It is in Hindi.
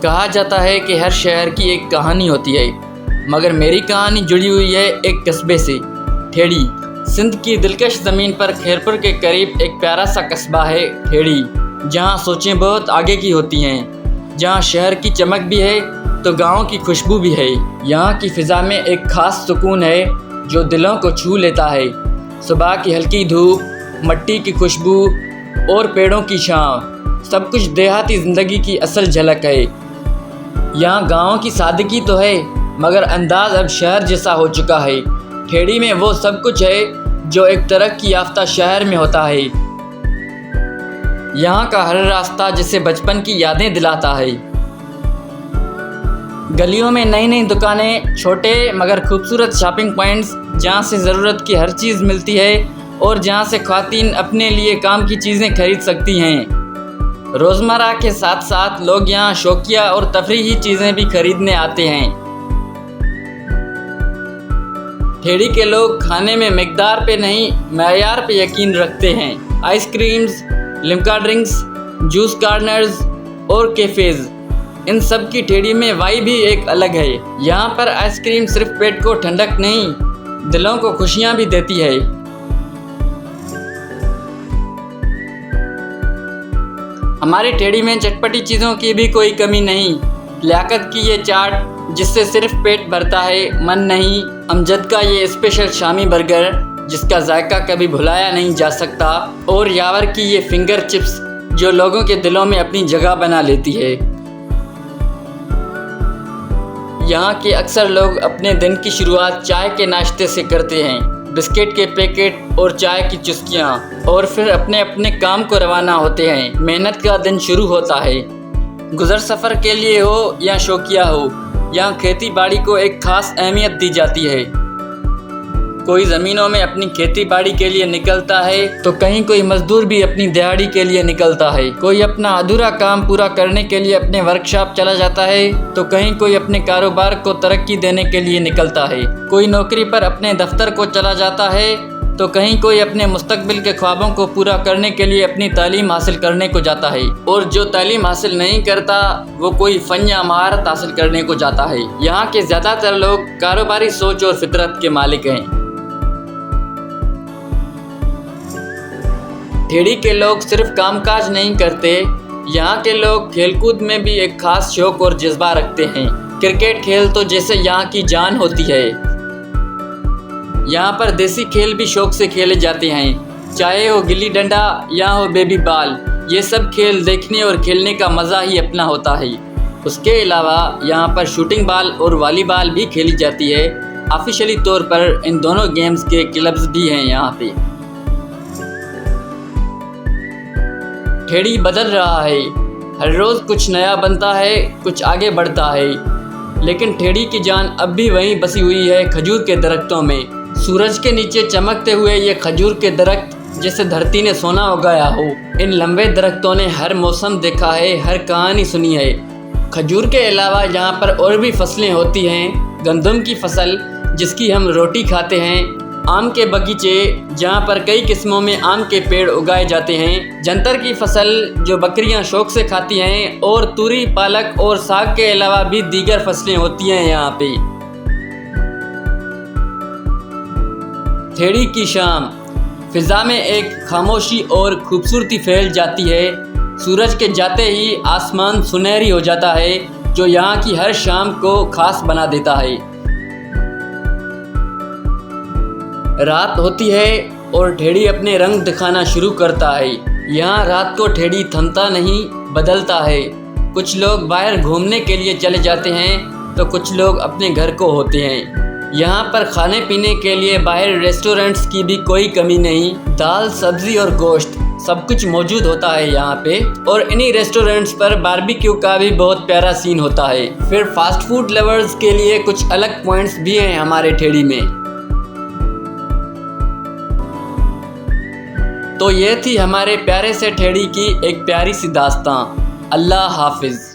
कहा जाता है कि हर शहर की एक कहानी होती है, मगर मेरी कहानी जुड़ी हुई है एक कस्बे से, ठेड़ी। सिंध की दिलकश ज़मीन पर खैरपुर के करीब एक प्यारा सा कस्बा है ठेड़ी, जहाँ सोचें बहुत आगे की होती हैं, जहाँ शहर की चमक भी है तो गाँव की खुशबू भी है। यहाँ की फ़िज़ा में एक ख़ास सुकून है जो दिलों को छू लेता है। सुबह की हल्की धूप, मट्टी की खुशबू और पेड़ों की छाँव, सब कुछ देहाती ज़िंदगी की असल झलक है। यहाँ गाँव की सादगी तो है, मगर अंदाज अब शहर जैसा हो चुका है। ठेड़ी में वो सब कुछ है जो एक तरक्की याफ्ता शहर में होता है। यहाँ का हर रास्ता जिसे बचपन की यादें दिलाता है। गलियों में नई नई दुकानें, छोटे मगर खूबसूरत शॉपिंग पॉइंट्स, जहाँ से ज़रूरत की हर चीज़ मिलती है और जहाँ से ख़वातीन अपने लिए काम की चीज़ें खरीद सकती हैं। रोज़मर्रा के साथ साथ लोग यहाँ शौकिया और तफरीही चीज़ें भी खरीदने आते हैं। ठेड़ी के लोग खाने में मिकदार पे नहीं, मयार पे यकीन रखते हैं। Ice creams, Limca drinks, juice corners और कैफ़ेज़, इन सब की ठेड़ी में वाइब भी एक अलग है। यहाँ पर आइसक्रीम सिर्फ पेट को ठंडक नहीं, दिलों को खुशियाँ भी देती है। हमारी ठेड़ी में चटपटी चीज़ों की भी कोई कमी नहीं। लियाकत की ये चाट जिससे सिर्फ पेट भरता है, मन नहीं। अमजद का ये स्पेशल शामी बर्गर जिसका जायका कभी भुलाया नहीं जा सकता। और यावर की ये फिंगर चिप्स जो लोगों के दिलों में अपनी जगह बना लेती है। यहाँ के अक्सर लोग अपने दिन की शुरुआत चाय के नाश्ते से करते हैं। बिस्किट के पैकेट और चाय की चुस्कियाँ, और फिर अपने अपने काम को रवाना होते हैं। मेहनत का दिन शुरू होता है। गुज़र सफ़र के लिए हो या शौकिया हो, यहाँ खेती बाड़ी को एक ख़ास अहमियत दी जाती है। कोई ज़मीनों में अपनी खेती बाड़ी के लिए निकलता है तो कहीं कोई मज़दूर भी अपनी दिहाड़ी के लिए निकलता है। कोई अपना अधूरा काम पूरा करने के लिए अपने वर्कशॉप चला जाता है तो कहीं कोई अपने कारोबार को तरक्की देने के लिए निकलता है। कोई नौकरी पर अपने दफ्तर को चला जाता है तो कहीं कोई अपने मुस्तकबिल के ख्वाबों को पूरा करने के लिए अपनी तालीम हासिल करने को जाता है। और जो तालीम हासिल नहीं करता वो कोई फ़न या महारत हासिल करने को जाता है। यहाँ के ज़्यादातर लोग कारोबारी सोच और फितरत के मालिक हैं। ठेड़ी के लोग सिर्फ कामकाज नहीं करते, यहाँ के लोग खेलकूद में भी एक ख़ास शौक़ और जज्बा रखते हैं। क्रिकेट खेल तो जैसे यहाँ की जान होती है। यहाँ पर देसी खेल भी शौक़ से खेले जाते हैं, चाहे हो गिल्ली डंडा या हो बेबी बॉल। ये सब खेल देखने और खेलने का मज़ा ही अपना होता है। उसके अलावा यहाँ पर शूटिंग बॉल और वॉलीबॉल भी खेली जाती है। ऑफिशियली तौर पर इन दोनों गेम्स के क्लब्स भी हैं यहाँ पे। ठेड़ी बदल रहा है, हर रोज़ कुछ नया बनता है, कुछ आगे बढ़ता है। लेकिन ठेड़ी की जान अब भी वहीं बसी हुई है, खजूर के दरख्तों में। सूरज के नीचे चमकते हुए ये खजूर के दरख्त जैसे धरती ने सोना उगाया हो। इन लंबे दरख्तों ने हर मौसम देखा है, हर कहानी सुनी है। खजूर के अलावा यहाँ पर और भी फसलें होती हैं। गंदम की फसल जिसकी हम रोटी खाते हैं, आम के बगीचे जहाँ पर कई किस्मों में आम के पेड़ उगाए जाते हैं, जंतर की फसल जो बकरियाँ शौक से खाती हैं, और तूरी, पालक और साग के अलावा भी दीगर फसलें होती हैं यहाँ पे। ठेड़ी की शाम, फिज़ा में एक खामोशी और खूबसूरती फैल जाती है। सूरज के जाते ही आसमान सुनहरी हो जाता है, जो यहाँ की हर शाम को खास बना देता है। रात होती है और ठेड़ी अपने रंग दिखाना शुरू करता है। यहाँ रात को ठेड़ी थमता नहीं, बदलता है। कुछ लोग बाहर घूमने के लिए चले जाते हैं तो कुछ लोग अपने घर को होते हैं। यहाँ पर खाने पीने के लिए बाहर रेस्टोरेंट्स की भी कोई कमी नहीं। दाल, सब्जी और गोश्त सब कुछ मौजूद होता है यहाँ पे। और इन्हीं रेस्टोरेंट्स पर बारबेक्यू का भी बहुत प्यारा सीन होता है। फिर फास्ट फूड लवर्स के लिए कुछ अलग पॉइंट्स भी हैं हमारे ठेड़ी में। तो ये थी हमारे प्यारे से ठेड़ी की एक प्यारी सी दास्तां। अल्लाह हाफिज़।